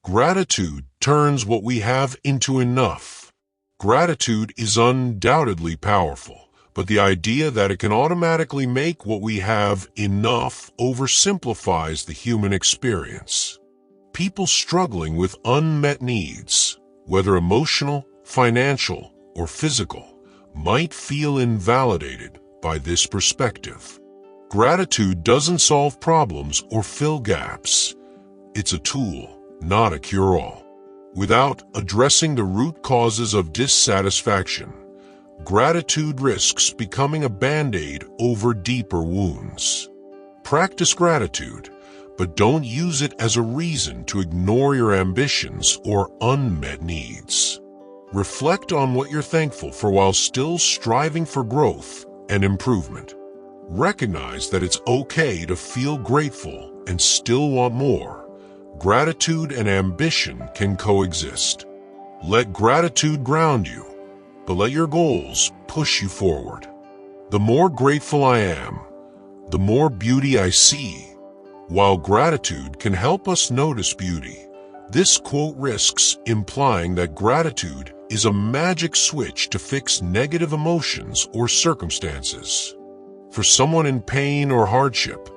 Gratitude turns what we have into enough. Gratitude is undoubtedly powerful, but the idea that it can automatically make what we have enough oversimplifies the human experience. People struggling with unmet needs, whether emotional, financial, or physical, might feel invalidated by this perspective. Gratitude doesn't solve problems or fill gaps. It's a tool, not a cure-all. Without addressing the root causes of dissatisfaction, gratitude risks becoming a band-aid over deeper wounds. Practice gratitude, but don't use it as a reason to ignore your ambitions or unmet needs. Reflect on what you're thankful for while still striving for growth and improvement. Recognize that it's okay to feel grateful and still want more. Gratitude and ambition can coexist. Let gratitude ground you, but let your goals push you forward. The more grateful I am, the more beauty I see. While gratitude can help us notice beauty, this quote risks implying that gratitude is a magic switch to fix negative emotions or circumstances. For someone in pain or hardship,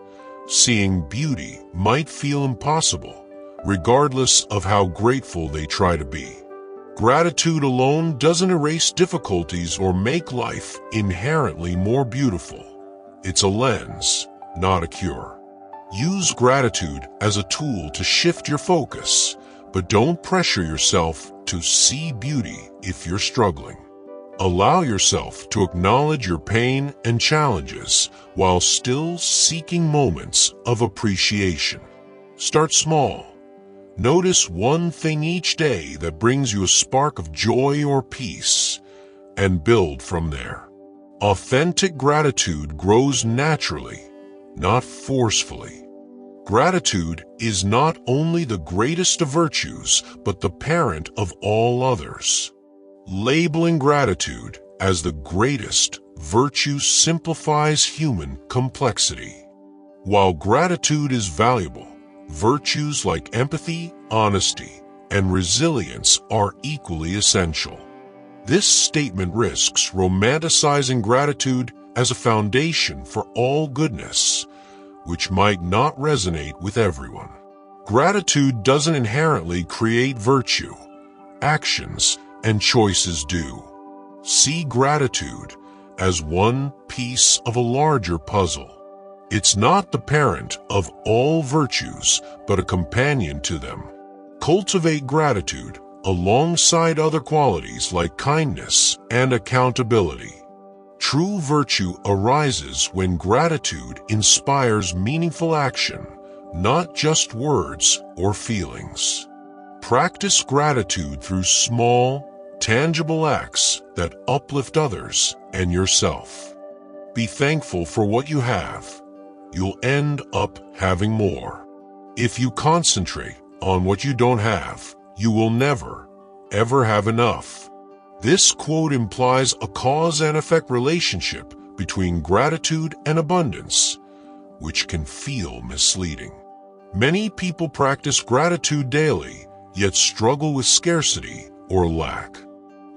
seeing beauty might feel impossible, regardless of how grateful they try to be. Gratitude alone doesn't erase difficulties or make life inherently more beautiful. It's a lens, not a cure. Use gratitude as a tool to shift your focus, but don't pressure yourself to see beauty if you're struggling. Allow yourself to acknowledge your pain and challenges while still seeking moments of appreciation. Start small. Notice one thing each day that brings you a spark of joy or peace, and build from there. Authentic gratitude grows naturally, not forcefully. Gratitude is not only the greatest of virtues, but the parent of all others. Labeling gratitude as the greatest virtue simplifies human complexity. While gratitude is valuable, virtues like empathy, honesty, and resilience are equally essential. This statement risks romanticizing gratitude as a foundation for all goodness, which might not resonate with everyone. Gratitude doesn't inherently create virtue. Actions and choices do. See gratitude as one piece of a larger puzzle. It's not the parent of all virtues, but a companion to them. Cultivate gratitude alongside other qualities like kindness and accountability. True virtue arises when gratitude inspires meaningful action, not just words or feelings. Practice gratitude through small, tangible acts that uplift others and yourself. Be thankful for what you have. You'll end up having more. If you concentrate on what you don't have, you will never, ever have enough. This quote implies a cause and effect relationship between gratitude and abundance, which can feel misleading. Many people practice gratitude daily, yet struggle with scarcity or lack.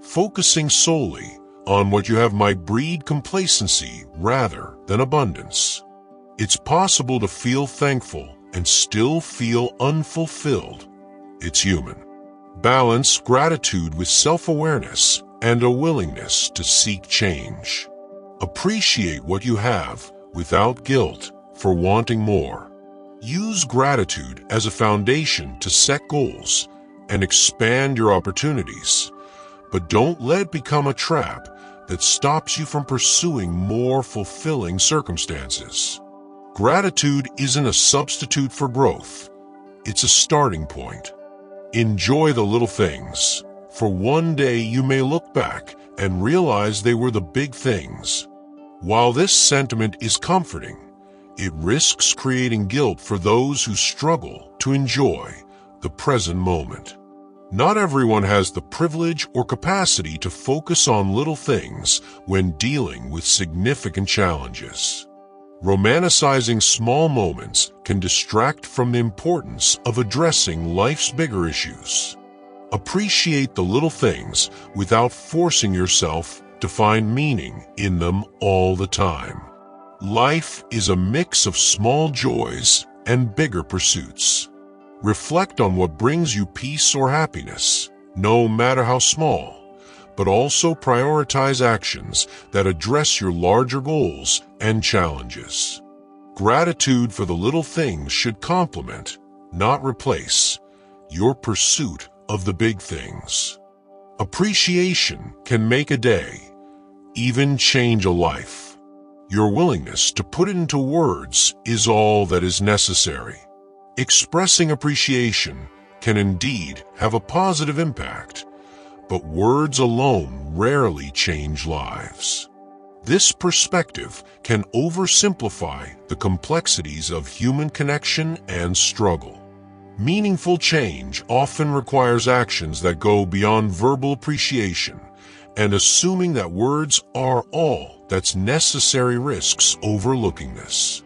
Focusing solely on what you have might breed complacency rather than abundance. It's possible to feel thankful and still feel unfulfilled. It's human. Balance gratitude with self-awareness and a willingness to seek change. Appreciate what you have without guilt for wanting more. Use gratitude as a foundation to set goals and expand your opportunities, but don't let it become a trap that stops you from pursuing more fulfilling circumstances. Gratitude isn't a substitute for growth. It's a starting point. Enjoy the little things, for one day you may look back and realize they were the big things. While this sentiment is comforting, it risks creating guilt for those who struggle to enjoy the present moment. Not everyone has the privilege or capacity to focus on little things when dealing with significant challenges. Romanticizing small moments can distract from the importance of addressing life's bigger issues. Appreciate the little things without forcing yourself to find meaning in them all the time. Life is a mix of small joys and bigger pursuits. Reflect on what brings you peace or happiness, no matter how small, but also prioritize actions that address your larger goals and challenges. Gratitude for the little things should complement, not replace, your pursuit of the big things. Appreciation can make a day, even change a life. Your willingness to put it into words is all that is necessary. Expressing appreciation can indeed have a positive impact, but words alone rarely change lives. This perspective can oversimplify the complexities of human connection and struggle. Meaningful change often requires actions that go beyond verbal appreciation, and assuming that words are all that's necessary risks overlooking this.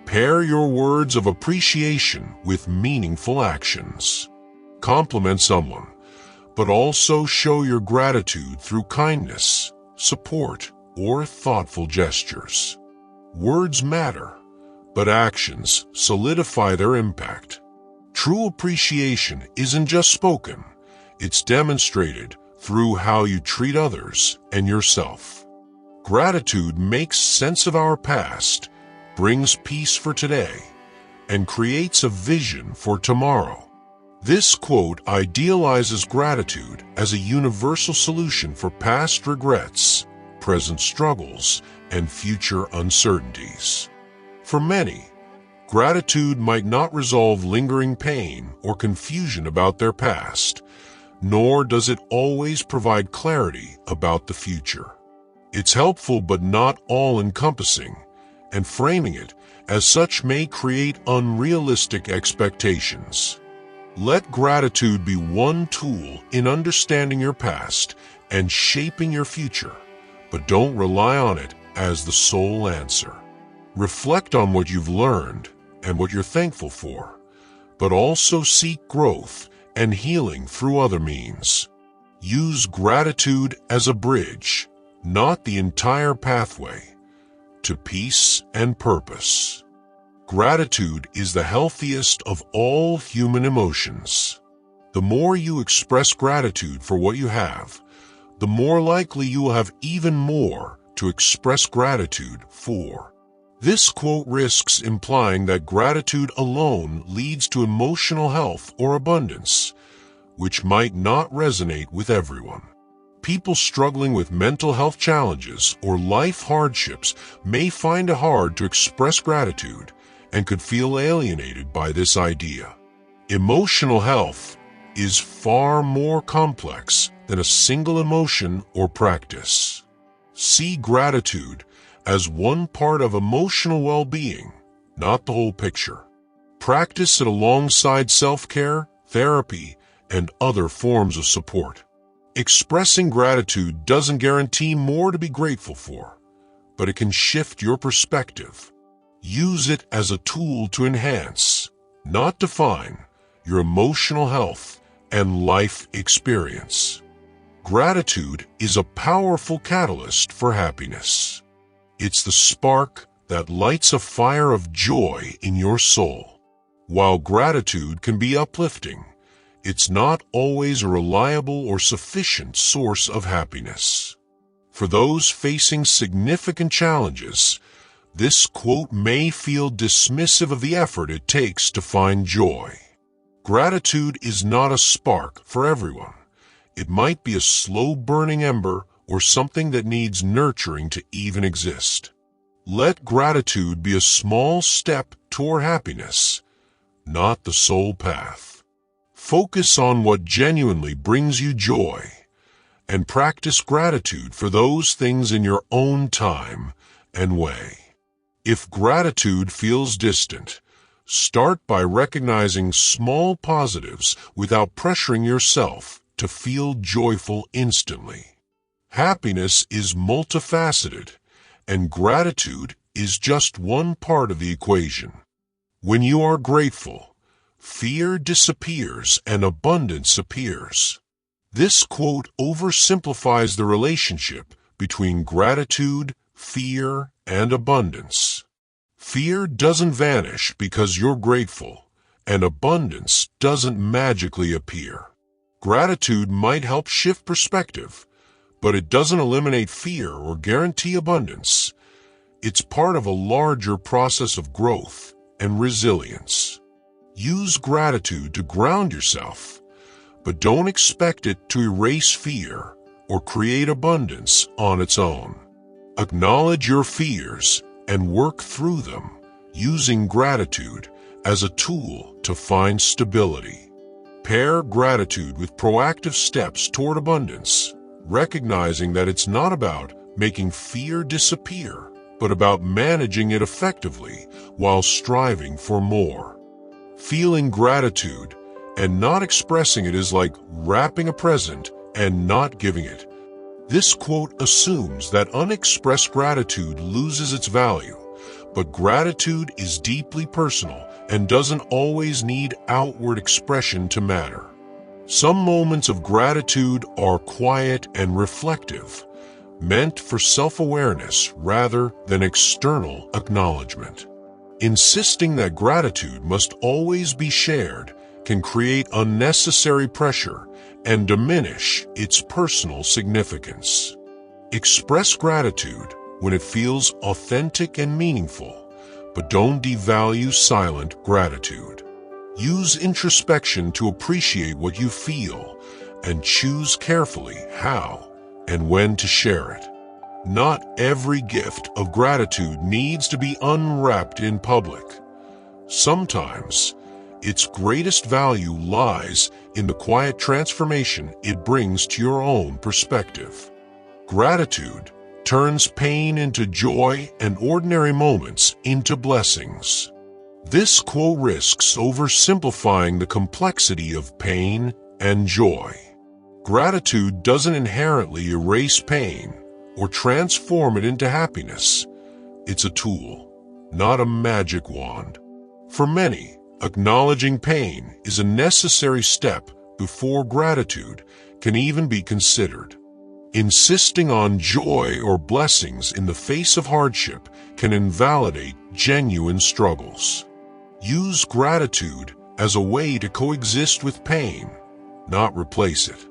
Pair your words of appreciation with meaningful actions. Compliment someone, but also show your gratitude through kindness, support, or thoughtful gestures. Words matter, but actions solidify their impact. True appreciation isn't just spoken, it's demonstrated through how you treat others and yourself. Gratitude makes sense of our past, brings peace for today, and creates a vision for tomorrow. This quote idealizes gratitude as a universal solution for past regrets, present struggles, and future uncertainties. For many, gratitude might not resolve lingering pain or confusion about their past, nor does it always provide clarity about the future. It's helpful but not all-encompassing, and framing it as such may create unrealistic expectations. Let gratitude be one tool in understanding your past and shaping your future, but don't rely on it as the sole answer. Reflect on what you've learned and what you're thankful for, but also seek growth and healing through other means. Use gratitude as a bridge, not the entire pathway, to peace and purpose. Gratitude is the healthiest of all human emotions. The more you express gratitude for what you have, the more likely you will have even more to express gratitude for. This quote risks implying that gratitude alone leads to emotional health or abundance, which might not resonate with everyone. People struggling with mental health challenges or life hardships may find it hard to express gratitude and could feel alienated by this idea. Emotional health is far more complex than a single emotion or practice. See gratitude as one part of emotional well-being, not the whole picture. Practice it alongside self-care, therapy, and other forms of support. Expressing gratitude doesn't guarantee more to be grateful for, but it can shift your perspective. Use it as a tool to enhance, not define, your emotional health and life experience. Gratitude is a powerful catalyst for happiness. It's the spark that lights a fire of joy in your soul. While gratitude can be uplifting, it's not always a reliable or sufficient source of happiness. For those facing significant challenges, this quote may feel dismissive of the effort it takes to find joy. Gratitude is not a spark for everyone. It might be a slow-burning ember or something that needs nurturing to even exist. Let gratitude be a small step toward happiness, not the sole path. Focus on what genuinely brings you joy, and practice gratitude for those things in your own time and way. If gratitude feels distant, start by recognizing small positives without pressuring yourself to feel joyful instantly. Happiness is multifaceted, and gratitude is just one part of the equation. When you are grateful, fear disappears and abundance appears. This quote oversimplifies the relationship between gratitude, fear, and abundance. Fear doesn't vanish because you're grateful, and abundance doesn't magically appear. Gratitude might help shift perspective, but it doesn't eliminate fear or guarantee abundance. It's part of a larger process of growth and resilience. Use gratitude to ground yourself, but don't expect it to erase fear or create abundance on its own. Acknowledge your fears and work through them, using gratitude as a tool to find stability. Pair gratitude with proactive steps toward abundance, recognizing that it's not about making fear disappear, but about managing it effectively while striving for more. Feeling gratitude and not expressing it is like wrapping a present and not giving it. This quote assumes that unexpressed gratitude loses its value, but gratitude is deeply personal and doesn't always need outward expression to matter. Some moments of gratitude are quiet and reflective, meant for self-awareness rather than external acknowledgement. Insisting that gratitude must always be shared can create unnecessary pressure and diminish its personal significance. Express gratitude when it feels authentic and meaningful, but don't devalue silent gratitude. Use introspection to appreciate what you feel and choose carefully how and when to share it. Not every gift of gratitude needs to be unwrapped in public. Sometimes, its greatest value lies in the quiet transformation it brings to your own perspective. Gratitude turns pain into joy and ordinary moments into blessings. This quote risks oversimplifying the complexity of pain and joy. Gratitude doesn't inherently erase pain or transform it into happiness. It's a tool, not a magic wand. For many, acknowledging pain is a necessary step before gratitude can even be considered. Insisting on joy or blessings in the face of hardship can invalidate genuine struggles. Use gratitude as a way to coexist with pain, not replace it.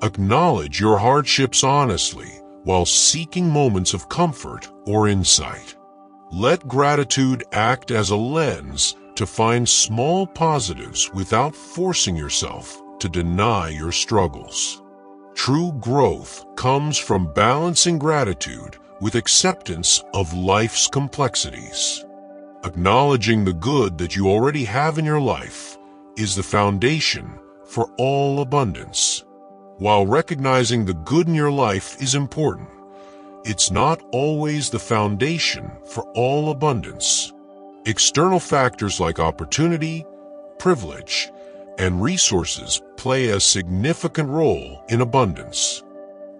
Acknowledge your hardships honestly while seeking moments of comfort or insight. Let gratitude act as a lens to find small positives without forcing yourself to deny your struggles. True growth comes from balancing gratitude with acceptance of life's complexities. Acknowledging the good that you already have in your life is the foundation for all abundance. While recognizing the good in your life is important, it's not always the foundation for all abundance. External factors like opportunity, privilege, and resources play a significant role in abundance.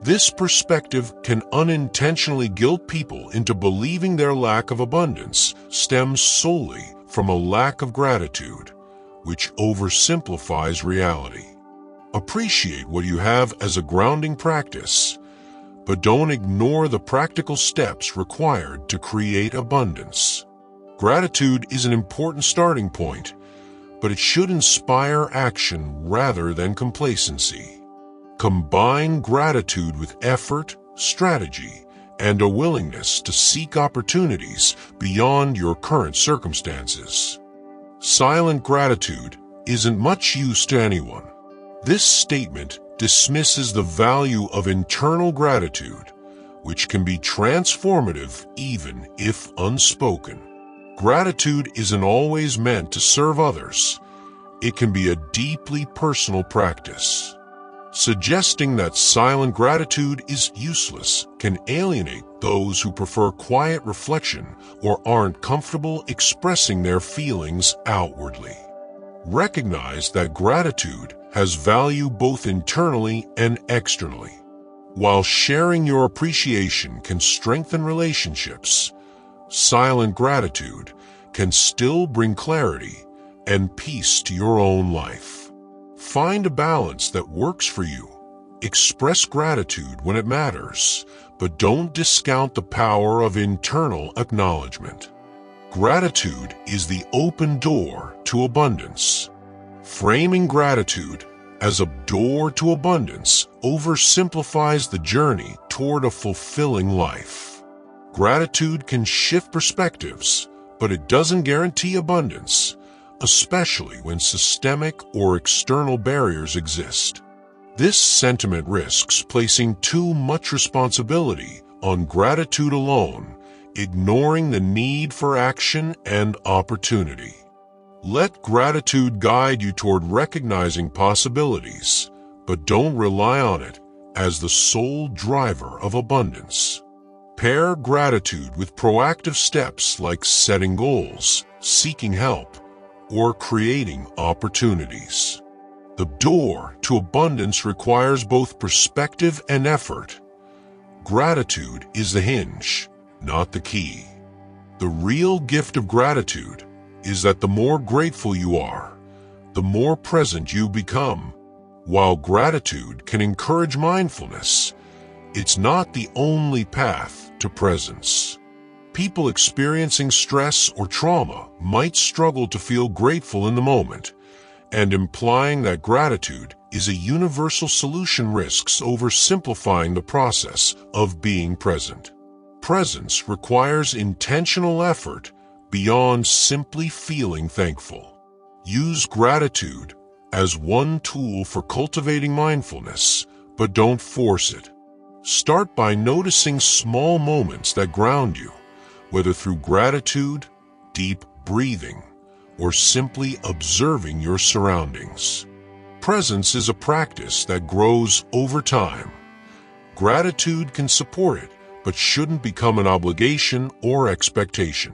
This perspective can unintentionally guilt people into believing their lack of abundance stems solely from a lack of gratitude, which oversimplifies reality. Appreciate what you have as a grounding practice, but don't ignore the practical steps required to create abundance. Gratitude is an important starting point, but it should inspire action rather than complacency. Combine gratitude with effort, strategy, and a willingness to seek opportunities beyond your current circumstances. Silent gratitude isn't much use to anyone. This statement dismisses the value of internal gratitude, which can be transformative even if unspoken. Gratitude isn't always meant to serve others. It can be a deeply personal practice. Suggesting that silent gratitude is useless can alienate those who prefer quiet reflection or aren't comfortable expressing their feelings outwardly. Recognize that gratitude has value both internally and externally. While sharing your appreciation can strengthen relationships, silent gratitude can still bring clarity and peace to your own life. Find a balance that works for you. Express gratitude when it matters, but don't discount the power of internal acknowledgement. Gratitude is the open door to abundance. Framing gratitude as a door to abundance oversimplifies the journey toward a fulfilling life. Gratitude can shift perspectives, but it doesn't guarantee abundance, especially when systemic or external barriers exist. This sentiment risks placing too much responsibility on gratitude alone, ignoring the need for action and opportunity. Let gratitude guide you toward recognizing possibilities, but don't rely on it as the sole driver of abundance. Pair gratitude with proactive steps like setting goals, seeking help, or creating opportunities. The door to abundance requires both perspective and effort. Gratitude is the hinge, not the key. The real gift of gratitude is that the more grateful you are, the more present you become. While gratitude can encourage mindfulness, it's not the only path to presence. People experiencing stress or trauma might struggle to feel grateful in the moment, and implying that gratitude is a universal solution risks oversimplifying the process of being present. Presence requires intentional effort beyond simply feeling thankful. Use gratitude as one tool for cultivating mindfulness, but don't force it. Start by noticing small moments that ground you, whether through gratitude, deep breathing, or simply observing your surroundings. Presence is a practice that grows over time. Gratitude can support it, but shouldn't become an obligation or expectation.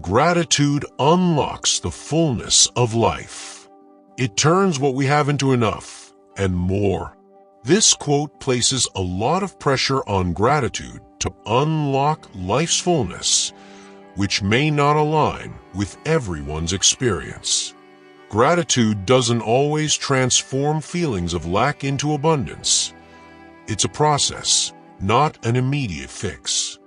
Gratitude unlocks the fullness of life. It turns what we have into enough and more. This quote places a lot of pressure on gratitude to unlock life's fullness, which may not align with everyone's experience. Gratitude doesn't always transform feelings of lack into abundance. It's a process, not an immediate fix.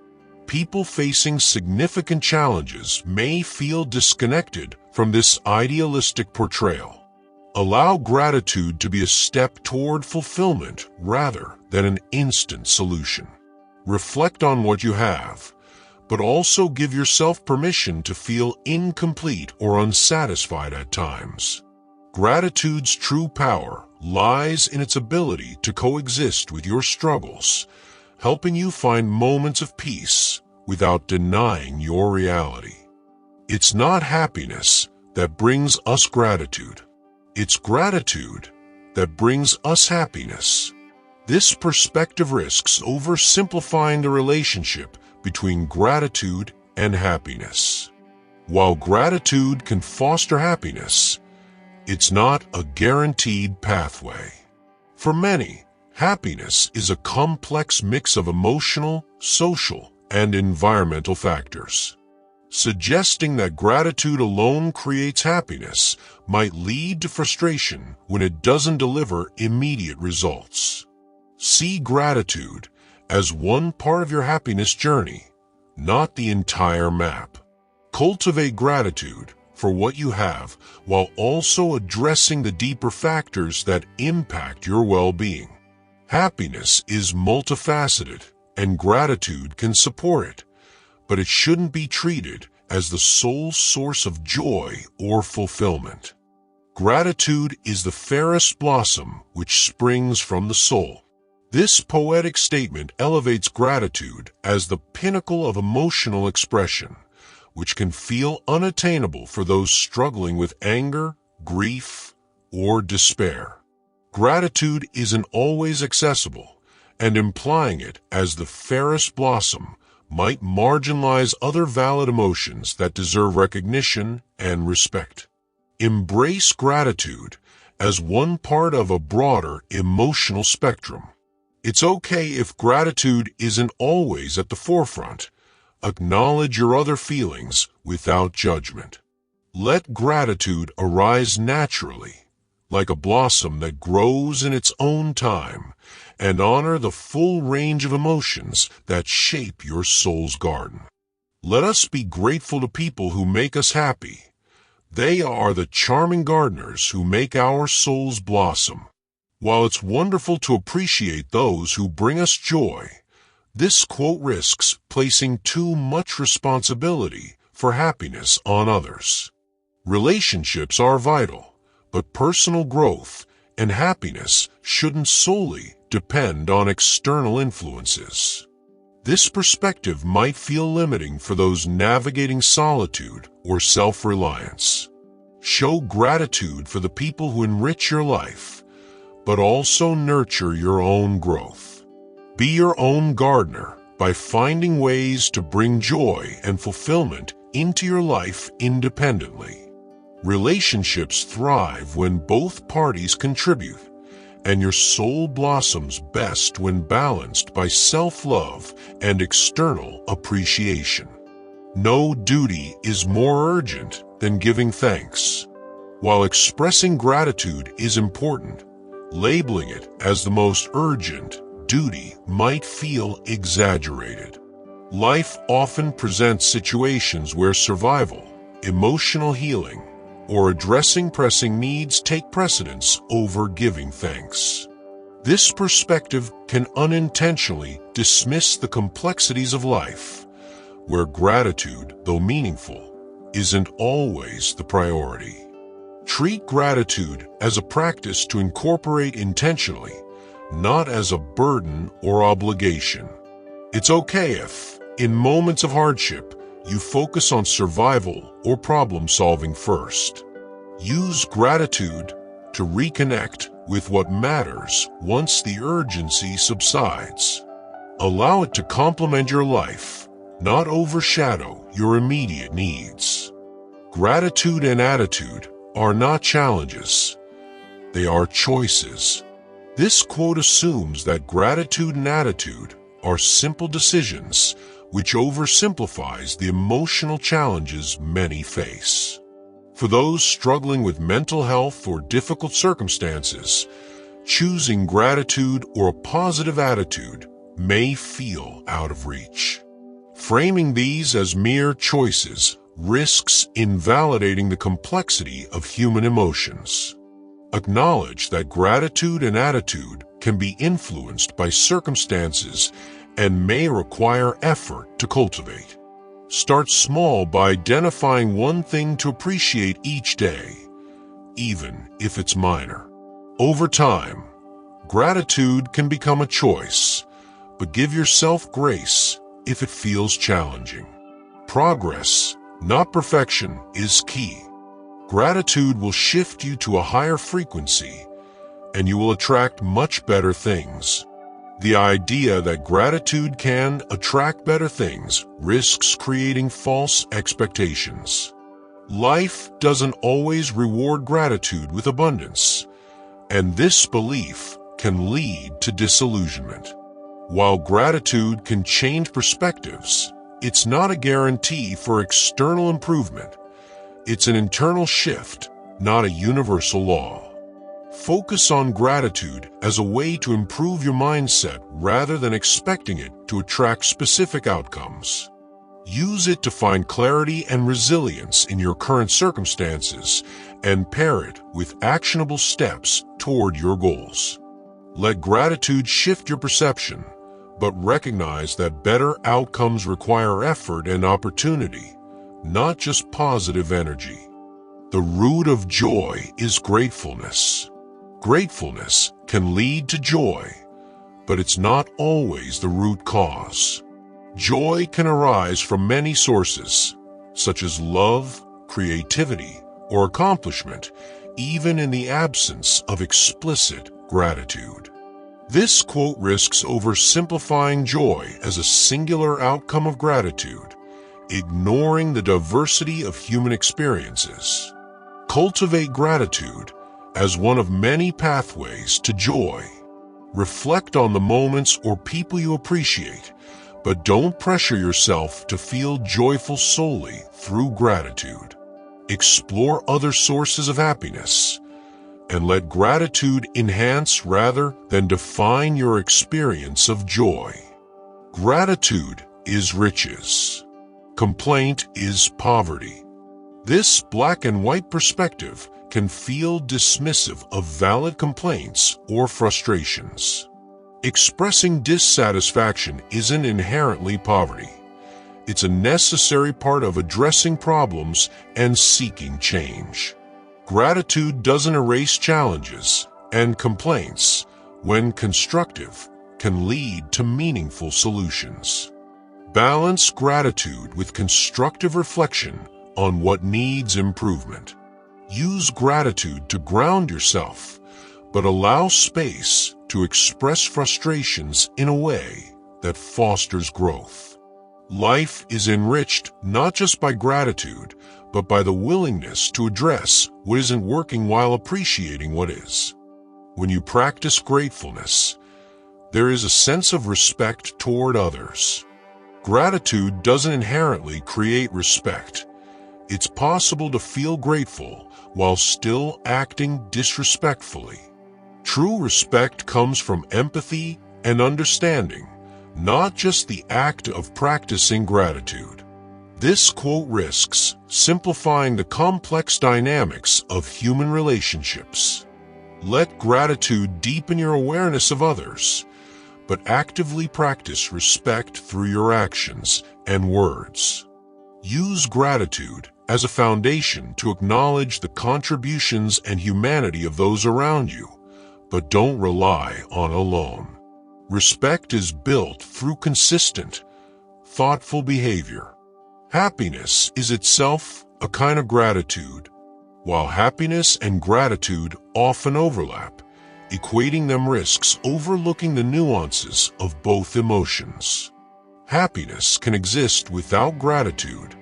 People facing significant challenges may feel disconnected from this idealistic portrayal. Allow gratitude to be a step toward fulfillment rather than an instant solution. Reflect on what you have, but also give yourself permission to feel incomplete or unsatisfied at times. Gratitude's true power lies in its ability to coexist with your struggles, helping you find moments of peace without denying your reality. It's not happiness that brings us gratitude. It's gratitude that brings us happiness. This perspective risks oversimplifying the relationship between gratitude and happiness. While gratitude can foster happiness, it's not a guaranteed pathway. For many, happiness is a complex mix of emotional, social, and environmental factors. Suggesting that gratitude alone creates happiness might lead to frustration when it doesn't deliver immediate results. See gratitude as one part of your happiness journey, not the entire map. Cultivate gratitude for what you have while also addressing the deeper factors that impact your well-being. Happiness is multifaceted, and gratitude can support it, but it shouldn't be treated as the sole source of joy or fulfillment. Gratitude is the fairest blossom which springs from the soul. This poetic statement elevates gratitude as the pinnacle of emotional expression, which can feel unattainable for those struggling with anger, grief, or despair. Gratitude isn't always accessible, and implying it as the fairest blossom might marginalize other valid emotions that deserve recognition and respect. Embrace gratitude as one part of a broader emotional spectrum. It's okay if gratitude isn't always at the forefront, Acknowledge your other feelings without judgment. Let gratitude arise naturally, like a blossom that grows in its own time, and honor the full range of emotions that shape your soul's garden. Let us be grateful to people who make us happy. They are the charming gardeners who make our souls blossom. While it's wonderful to appreciate those who bring us joy, this quote risks placing too much responsibility for happiness on others. Relationships are vital, but personal growth and happiness shouldn't solely depend on external influences. This perspective might feel limiting for those navigating solitude or self-reliance. Show gratitude for the people who enrich your life, but also nurture your own growth. Be your own gardener by finding ways to bring joy and fulfillment into your life independently. Relationships thrive when both parties contribute, and your soul blossoms best when balanced by self-love and external appreciation. No duty is more urgent than giving thanks. While expressing gratitude is important, labeling it as the most urgent duty might feel exaggerated. Life often presents situations where survival, emotional healing, or addressing pressing needs take precedence over giving thanks. This perspective can unintentionally dismiss the complexities of life, where gratitude, though meaningful, isn't always the priority. Treat gratitude as a practice to incorporate intentionally, not as a burden or obligation. It's okay if, in moments of hardship, you focus on survival or problem-solving first. Use gratitude to reconnect with what matters once the urgency subsides. Allow it to complement your life, not overshadow your immediate needs. Gratitude and attitude are not challenges. They are choices. This quote assumes that gratitude and attitude are simple decisions, which oversimplifies the emotional challenges many face. For those struggling with mental health or difficult circumstances, choosing gratitude or a positive attitude may feel out of reach. Framing these as mere choices risks invalidating the complexity of human emotions. Acknowledge that gratitude and attitude can be influenced by circumstances and may require effort to cultivate. Start small by identifying one thing to appreciate each day, even if it's minor. Over time, gratitude can become a choice, but give yourself grace if it feels challenging. Progress, not perfection, is key. Gratitude will shift you to a higher frequency, and you will attract much better things. The idea that gratitude can attract better things risks creating false expectations. Life doesn't always reward gratitude with abundance, and this belief can lead to disillusionment. While gratitude can change perspectives, it's not a guarantee for external improvement. It's an internal shift, not a universal law. Focus on gratitude as a way to improve your mindset rather than expecting it to attract specific outcomes. Use it to find clarity and resilience in your current circumstances and pair it with actionable steps toward your goals. Let gratitude shift your perception, but recognize that better outcomes require effort and opportunity, not just positive energy. The root of joy is gratefulness. Gratefulness can lead to joy, but it's not always the root cause. Joy can arise from many sources, such as love, creativity, or accomplishment, even in the absence of explicit gratitude. This quote risks oversimplifying joy as a singular outcome of gratitude, ignoring the diversity of human experiences. Cultivate gratitude as one of many pathways to joy. Reflect on the moments or people you appreciate, but don't pressure yourself to feel joyful solely through gratitude. Explore other sources of happiness, and let gratitude enhance rather than define your experience of joy. Gratitude is riches. Complaint is poverty. This black and white perspective can feel dismissive of valid complaints or frustrations. Expressing dissatisfaction isn't inherently poverty. It's a necessary part of addressing problems and seeking change. Gratitude doesn't erase challenges, and complaints, when constructive, can lead to meaningful solutions. Balance gratitude with constructive reflection on what needs improvement. Use gratitude to ground yourself, but allow space to express frustrations in a way that fosters growth. Life is enriched not just by gratitude, but by the willingness to address what isn't working while appreciating what is. When you practice gratefulness, there is a sense of respect toward others. Gratitude doesn't inherently create respect. It's possible to feel grateful while still acting disrespectfully. True respect comes from empathy and understanding, not just the act of practicing gratitude. This quote risks simplifying the complex dynamics of human relationships. Let gratitude deepen your awareness of others, but actively practice respect through your actions and words. Use gratitude as a foundation to acknowledge the contributions and humanity of those around you, but don't rely on alone. Respect is built through consistent, thoughtful behavior. Happiness is itself a kind of gratitude. While happiness and gratitude often overlap, equating them risks overlooking the nuances of both emotions. Happiness can exist without gratitude,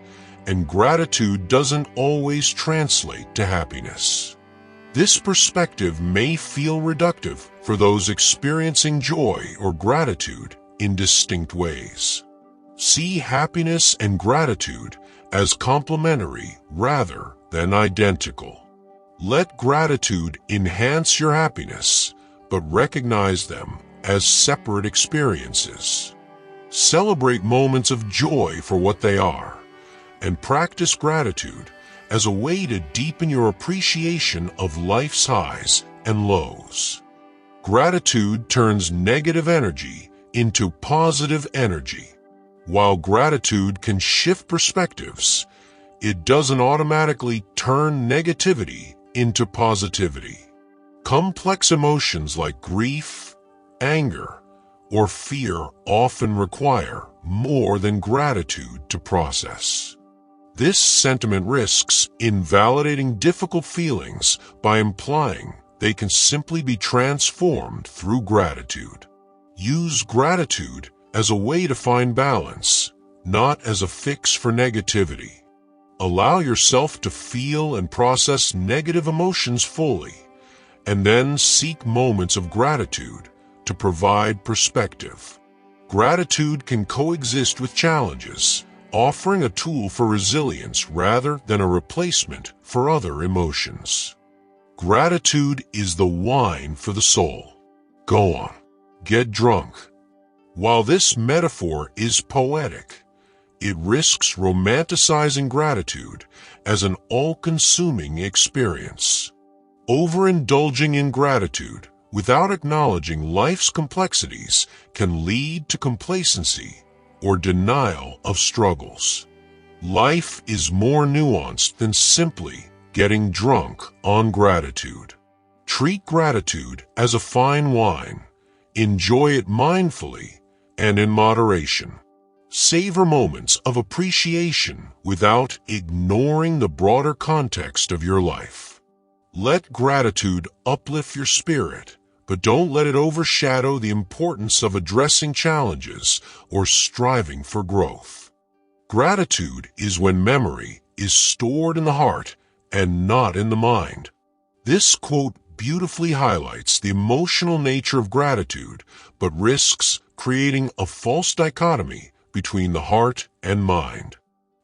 and gratitude doesn't always translate to happiness. This perspective may feel reductive for those experiencing joy or gratitude in distinct ways. See happiness and gratitude as complementary rather than identical. Let gratitude enhance your happiness, but recognize them as separate experiences. Celebrate moments of joy for what they are, and practice gratitude as a way to deepen your appreciation of life's highs and lows. Gratitude turns negative energy into positive energy. While gratitude can shift perspectives, it doesn't automatically turn negativity into positivity. Complex emotions like grief, anger, or fear often require more than gratitude to process. This sentiment risks invalidating difficult feelings by implying they can simply be transformed through gratitude. Use gratitude as a way to find balance, not as a fix for negativity. Allow yourself to feel and process negative emotions fully, and then seek moments of gratitude to provide perspective. Gratitude can coexist with challenges, offering a tool for resilience rather than a replacement for other emotions. Gratitude is the wine for the soul. Go on, get drunk. While this metaphor is poetic, it risks romanticizing gratitude as an all-consuming experience. Overindulging in gratitude without acknowledging life's complexities can lead to complacency or denial of struggles. Life is more nuanced than simply getting drunk on gratitude. Treat gratitude as a fine wine. Enjoy it mindfully and in moderation. Savor moments of appreciation without ignoring the broader context of your life. Let gratitude uplift your spirit, but don't let it overshadow the importance of addressing challenges or striving for growth. Gratitude is when memory is stored in the heart and not in the mind. This quote beautifully highlights the emotional nature of gratitude, but risks creating a false dichotomy between the heart and mind.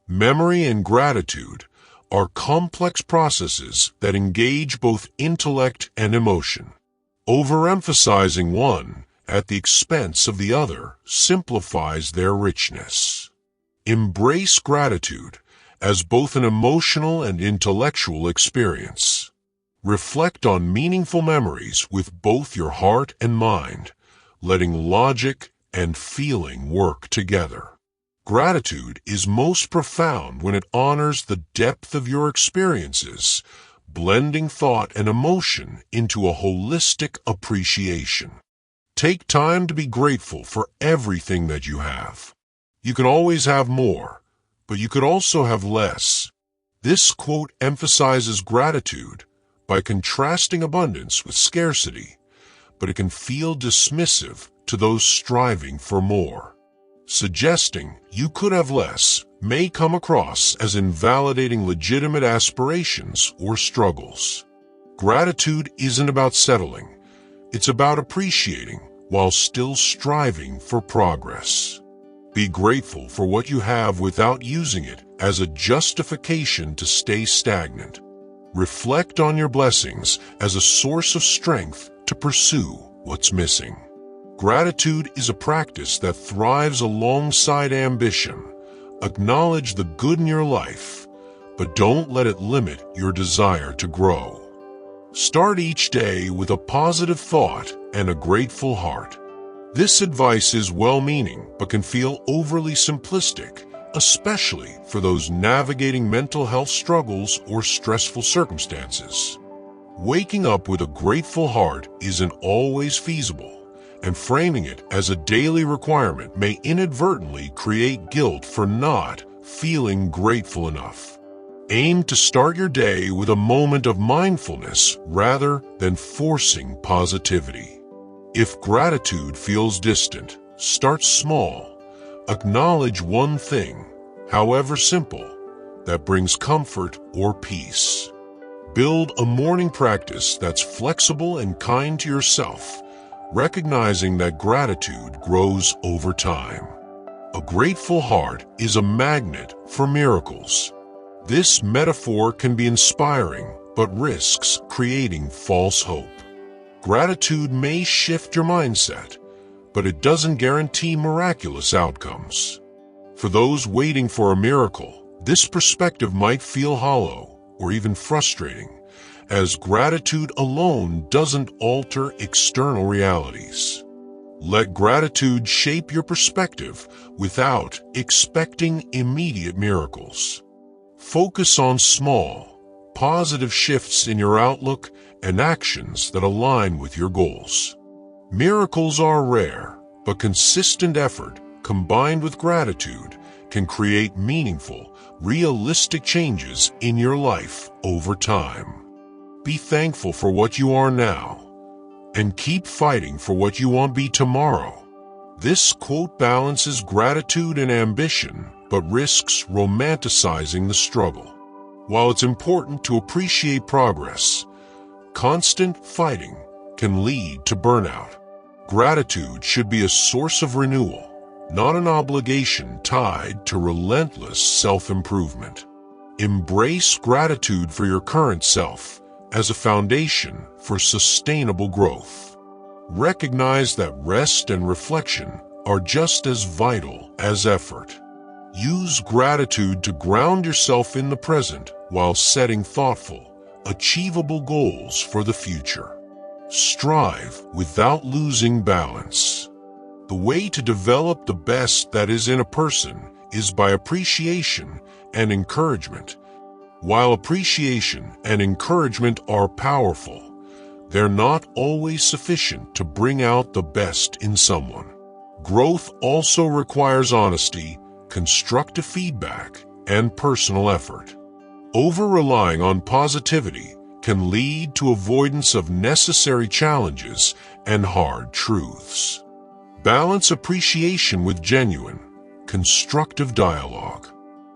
Memory and gratitude are complex processes that engage both intellect and emotion. Overemphasizing one at the expense of the other simplifies their richness. Embrace gratitude as both an emotional and intellectual experience. Reflect on meaningful memories with both your heart and mind, letting logic and feeling work together. Gratitude is most profound when it honors the depth of your experiences, blending thought and emotion into a holistic appreciation. Take time to be grateful for everything that you have. You can always have more, but you could also have less. This quote emphasizes gratitude by contrasting abundance with scarcity, but it can feel dismissive to those striving for more. Suggesting you could have less may come across as invalidating legitimate aspirations or struggles. Gratitude isn't about settling. It's about appreciating while still striving for progress. Be grateful for what you have without using it as a justification to stay stagnant. Reflect on your blessings as a source of strength to pursue what's missing. Gratitude is a practice that thrives alongside ambition. Acknowledge the good in your life, but don't let it limit your desire to grow. Start each day with a positive thought and a grateful heart. This advice is well-meaning but can feel overly simplistic, especially for those navigating mental health struggles or stressful circumstances. Waking up with a grateful heart isn't always feasible, and framing it as a daily requirement may inadvertently create guilt for not feeling grateful enough. Aim to start your day with a moment of mindfulness rather than forcing positivity. If gratitude feels distant, start small. Acknowledge one thing, however simple, that brings comfort or peace. Build a morning practice that's flexible and kind to yourself, recognizing that gratitude grows over time. A grateful heart is a magnet for miracles. This metaphor can be inspiring, but risks creating false hope. Gratitude may shift your mindset, but it doesn't guarantee miraculous outcomes. For those waiting for a miracle, this perspective might feel hollow or even frustrating, as gratitude alone doesn't alter external realities. Let gratitude shape your perspective without expecting immediate miracles. Focus on small, positive shifts in your outlook and actions that align with your goals. Miracles are rare, but consistent effort combined with gratitude can create meaningful, realistic changes in your life over time. Be thankful for what you are now, and keep fighting for what you want to be tomorrow. This quote balances gratitude and ambition, but risks romanticizing the struggle. While it's important to appreciate progress, constant fighting can lead to burnout. Gratitude should be a source of renewal, not an obligation tied to relentless self-improvement. Embrace gratitude for your current self as a foundation for sustainable growth. Recognize that rest and reflection are just as vital as effort. Use gratitude to ground yourself in the present while setting thoughtful, achievable goals for the future. Strive without losing balance. The way to develop the best that is in a person is by appreciation and encouragement. While appreciation and encouragement are powerful, they're not always sufficient to bring out the best in someone. Growth also requires honesty, constructive feedback, and personal effort. Over-relying on positivity can lead to avoidance of necessary challenges and hard truths. Balance appreciation with genuine, constructive dialogue.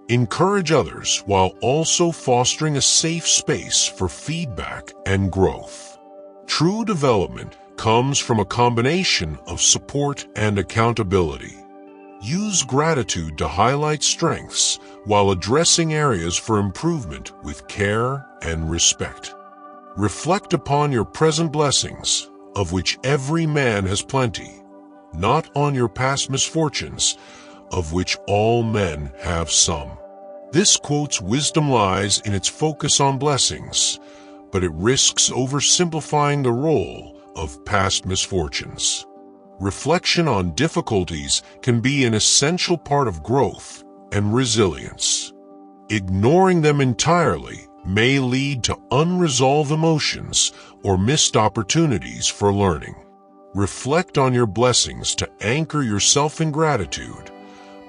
Encourage others while also fostering a safe space for feedback and growth. True development comes from a combination of support and accountability. Use gratitude to highlight strengths while addressing areas for improvement with care and respect. Reflect upon your present blessings, of which every man has plenty, not on your past misfortunes, of which all men have some. This quote's wisdom lies in its focus on blessings, but it risks oversimplifying the role of past misfortunes. Reflection on difficulties can be an essential part of growth and resilience. Ignoring them entirely may lead to unresolved emotions or missed opportunities for learning. Reflect on your blessings to anchor yourself in gratitude,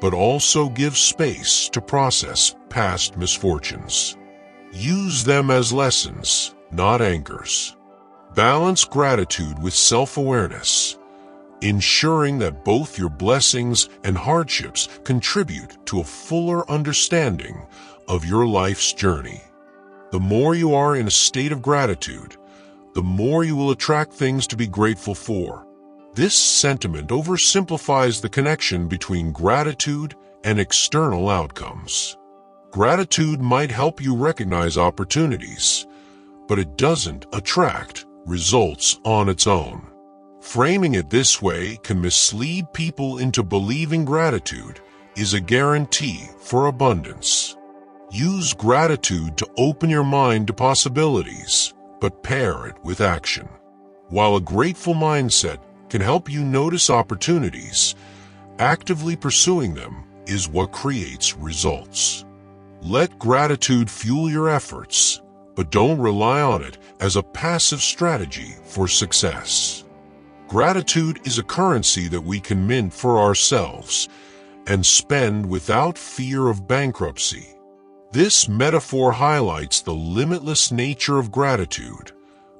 but also give space to process past misfortunes. Use them as lessons, not anchors. Balance gratitude with self-awareness, ensuring that both your blessings and hardships contribute to a fuller understanding of your life's journey. The more you are in a state of gratitude, the more you will attract things to be grateful for. This sentiment oversimplifies the connection between gratitude and external outcomes. Gratitude might help you recognize opportunities, but it doesn't attract results on its own. Framing it this way can mislead people into believing gratitude is a guarantee for abundance. Use gratitude to open your mind to possibilities, but pair it with action. While a grateful mindset can help you notice opportunities, actively pursuing them is what creates results. Let gratitude fuel your efforts, but don't rely on it as a passive strategy for success. Gratitude is a currency that we can mint for ourselves and spend without fear of bankruptcy. This metaphor highlights the limitless nature of gratitude,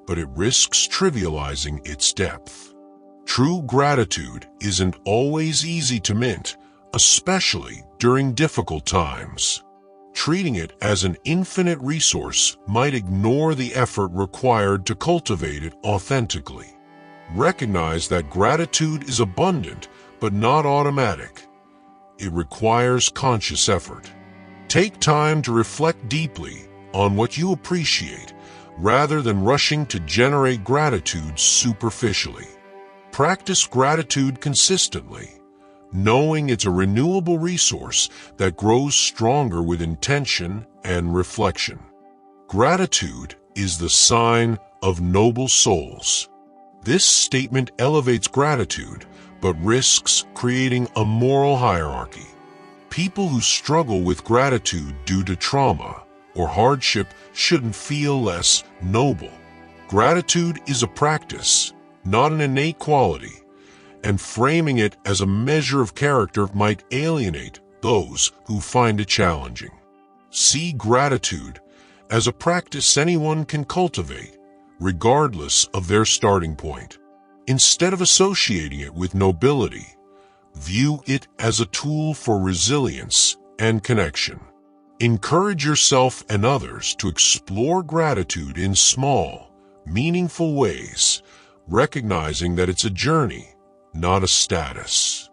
but it risks trivializing its depth. True gratitude isn't always easy to mint, especially during difficult times. Treating it as an infinite resource might ignore the effort required to cultivate it authentically. Recognize that gratitude is abundant but not automatic. It requires conscious effort. Take time to reflect deeply on what you appreciate rather than rushing to generate gratitude superficially. Practice gratitude consistently, knowing it's a renewable resource that grows stronger with intention and reflection. Gratitude is the sign of noble souls. This statement elevates gratitude, but risks creating a moral hierarchy. People who struggle with gratitude due to trauma or hardship shouldn't feel less noble. Gratitude is a practice, not an innate quality, and framing it as a measure of character might alienate those who find it challenging. See gratitude as a practice anyone can cultivate, regardless of their starting point. Instead of associating it with nobility, view it as a tool for resilience and connection. Encourage yourself and others to explore gratitude in small, meaningful ways, recognizing that it's a journey, not a status.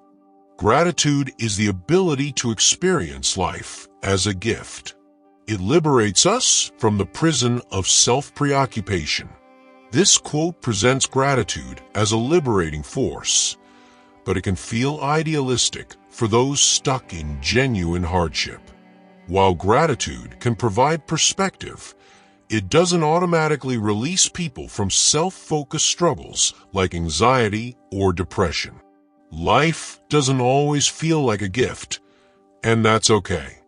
Gratitude is the ability to experience life as a gift. It liberates us from the prison of self-preoccupation. This quote presents gratitude as a liberating force, but it can feel idealistic for those stuck in genuine hardship. While gratitude can provide perspective, it doesn't automatically release people from self-focused struggles like anxiety or depression. Life doesn't always feel like a gift, and that's okay.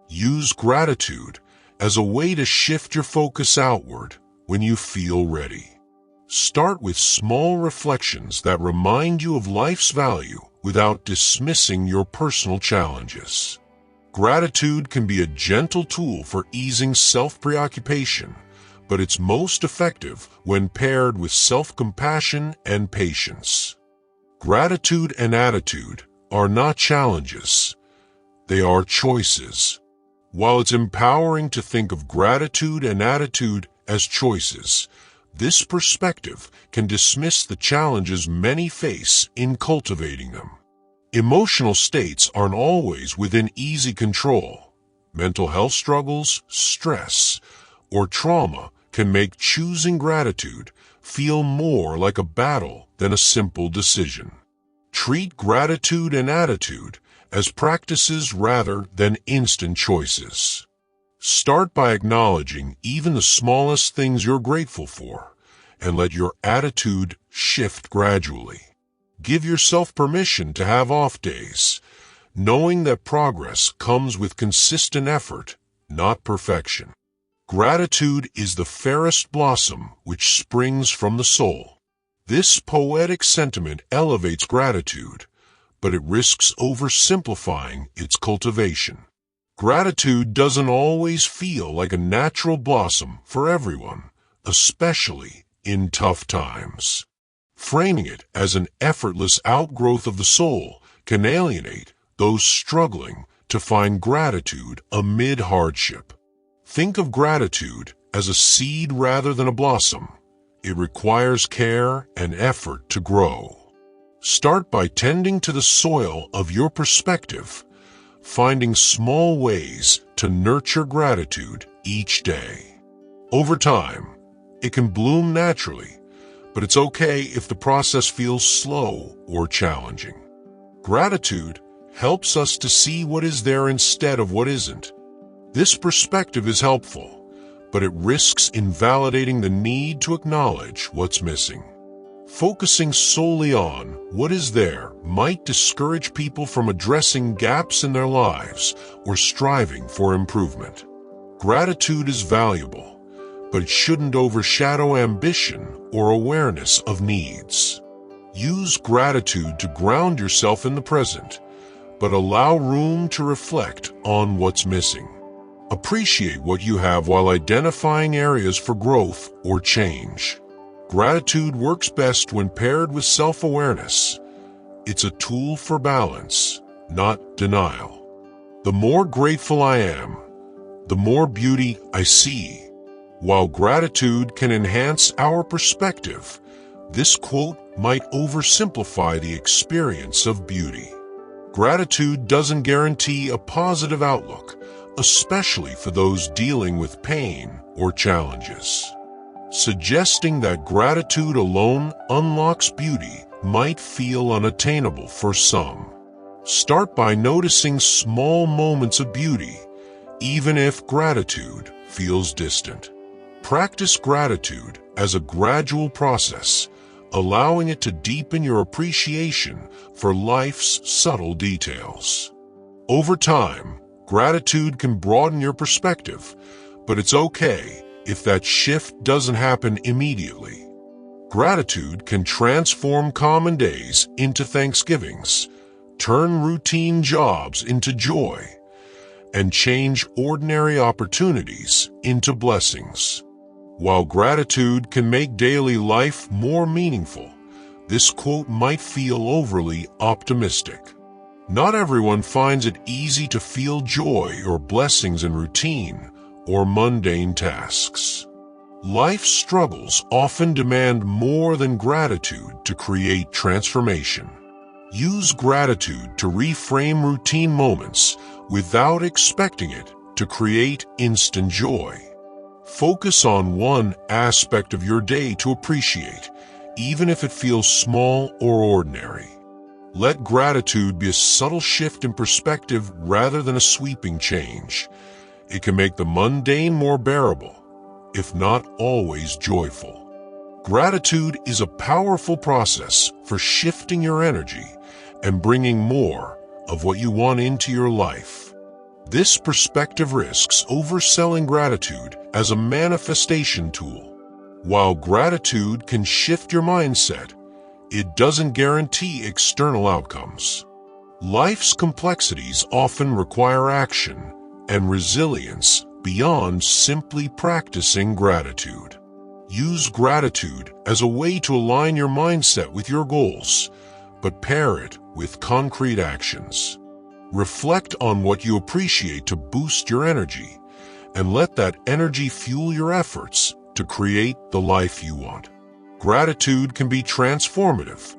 Use gratitude as a way to shift your focus outward when you feel ready. Start with small reflections that remind you of life's value without dismissing your personal challenges. Gratitude can be a gentle tool for easing self-preoccupation, but it's most effective when paired with self-compassion and patience. Gratitude and attitude are not challenges, they are choices. While it's empowering to think of gratitude and attitude as choices, This perspective can dismiss the challenges many face in cultivating them. Emotional states aren't always within easy control. Mental health struggles, stress, or trauma can make choosing gratitude feel more like a battle than a simple decision. Treat gratitude and attitude as practices rather than instant choices. Start by acknowledging even the smallest things you're grateful for, and let your attitude shift gradually. Give yourself permission to have off days, knowing that progress comes with consistent effort, not perfection. Gratitude is the fairest blossom which springs from the soul. This poetic sentiment elevates gratitude, but it risks oversimplifying its cultivation. Gratitude doesn't always feel like a natural blossom for everyone, especially in tough times. Framing it as an effortless outgrowth of the soul can alienate those struggling to find gratitude amid hardship. Think of gratitude as a seed rather than a blossom. It requires care and effort to grow. Start by tending to the soil of your perspective, finding small ways to nurture gratitude each day. Over time, it can bloom naturally, but it's okay if the process feels slow or challenging. Gratitude helps us to see what is there instead of what isn't. This perspective is helpful, but it risks invalidating the need to acknowledge what's missing. Focusing solely on what is there might discourage people from addressing gaps in their lives or striving for improvement. Gratitude is valuable, but it shouldn't overshadow ambition or awareness of needs. Use gratitude to ground yourself in the present, but allow room to reflect on what's missing. Appreciate what you have while identifying areas for growth or change. Gratitude works best when paired with self-awareness. It's a tool for balance, not denial. The more grateful I am, the more beauty I see. While gratitude can enhance our perspective, this quote might oversimplify the experience of beauty. Gratitude doesn't guarantee a positive outlook, especially for those dealing with pain or challenges. Suggesting that gratitude alone unlocks beauty might feel unattainable for some. Start by noticing small moments of beauty, even if gratitude feels distant. Practice gratitude as a gradual process, allowing it to deepen your appreciation for life's subtle details. Over time, gratitude can broaden your perspective, but it's okay if that shift doesn't happen immediately. Gratitude can transform common days into Thanksgivings, turn routine jobs into joy, and change ordinary opportunities into blessings. While gratitude can make daily life more meaningful, this quote might feel overly optimistic. Not everyone finds it easy to feel joy or blessings in routine or mundane tasks. Life's struggles often demand more than gratitude to create transformation. Use gratitude to reframe routine moments without expecting it to create instant joy. Focus on one aspect of your day to appreciate, even if it feels small or ordinary. Let gratitude be a subtle shift in perspective rather than a sweeping change. It can make the mundane more bearable, if not always joyful. Gratitude is a powerful process for shifting your energy and bringing more of what you want into your life. This perspective risks overselling gratitude as a manifestation tool. While gratitude can shift your mindset, it doesn't guarantee external outcomes. Life's complexities often require action and resilience beyond simply practicing gratitude. Use gratitude as a way to align your mindset with your goals, but pair it with concrete actions. Reflect on what you appreciate to boost your energy, and let that energy fuel your efforts to create the life you want. Gratitude can be transformative,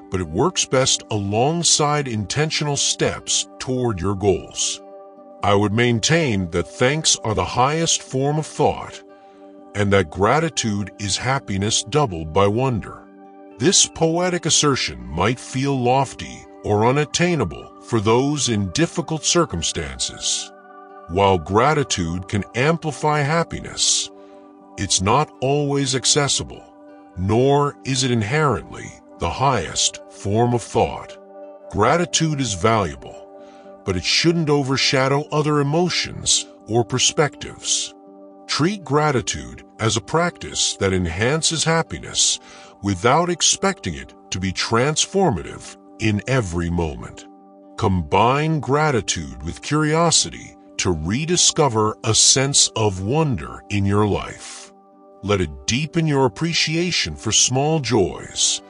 but it works best alongside intentional steps toward your goals. I would maintain that thanks are the highest form of thought, and that gratitude is happiness doubled by wonder. This poetic assertion might feel lofty or unattainable for those in difficult circumstances. While gratitude can amplify happiness, it's not always accessible, nor is it inherently the highest form of thought. Gratitude is valuable, but it shouldn't overshadow other emotions or perspectives. Treat gratitude as a practice that enhances happiness without expecting it to be transformative in every moment. Combine gratitude with curiosity to rediscover a sense of wonder in your life. Let it deepen your appreciation for small joys,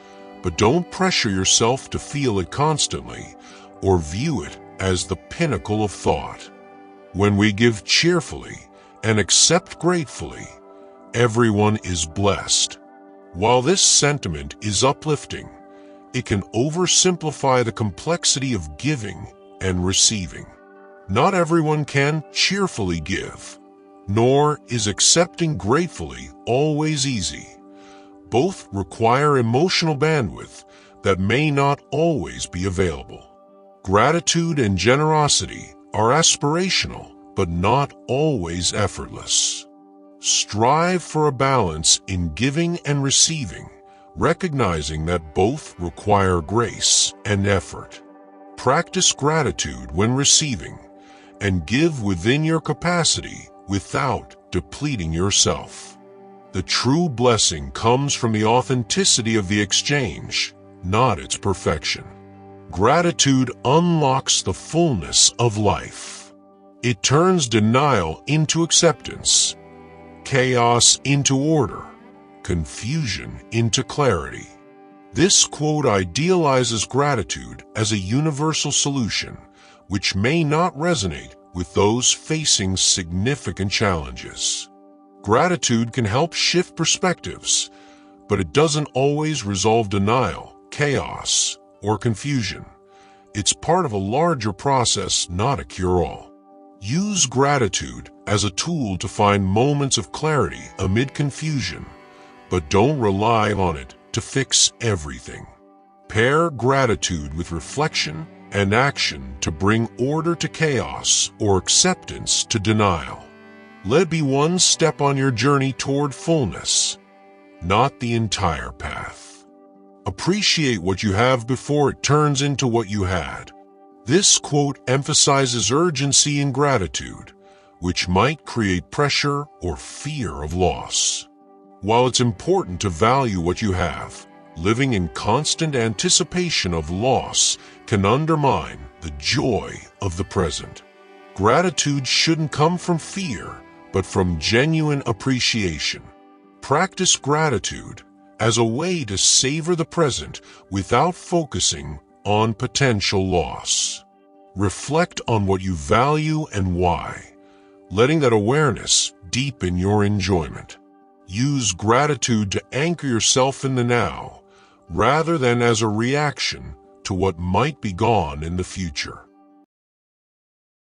but don't pressure yourself to feel it constantly or view it as the pinnacle of thought. When we give cheerfully and accept gratefully, everyone is blessed. While this sentiment is uplifting, it can oversimplify the complexity of giving and receiving. Not everyone can cheerfully give, nor is accepting gratefully always easy. Both require emotional bandwidth that may not always be available. Gratitude and generosity are aspirational, but not always effortless. Strive for a balance in giving and receiving, recognizing that both require grace and effort. Practice gratitude when receiving, and give within your capacity without depleting yourself. The true blessing comes from the authenticity of the exchange, not its perfection. Gratitude unlocks the fullness of life. It turns denial into acceptance, chaos into order, confusion into clarity. This quote idealizes gratitude as a universal solution, which may not resonate with those facing significant challenges. Gratitude can help shift perspectives, but it doesn't always resolve denial, chaos, or confusion. It's part of a larger process, not a cure-all. Use gratitude as a tool to find moments of clarity amid confusion, but don't rely on it to fix everything. Pair gratitude with reflection and action to bring order to chaos or acceptance to denial. Let it be one step on your journey toward fullness, not the entire path. Appreciate what you have before it turns into what you had. This quote emphasizes urgency in gratitude, which might create pressure or fear of loss. While it's important to value what you have, living in constant anticipation of loss can undermine the joy of the present. Gratitude shouldn't come from fear, but from genuine appreciation. Practice gratitude as a way to savor the present without focusing on potential loss. Reflect on what you value and why, letting that awareness deepen your enjoyment. Use gratitude to anchor yourself in the now, rather than as a reaction to what might be gone in the future.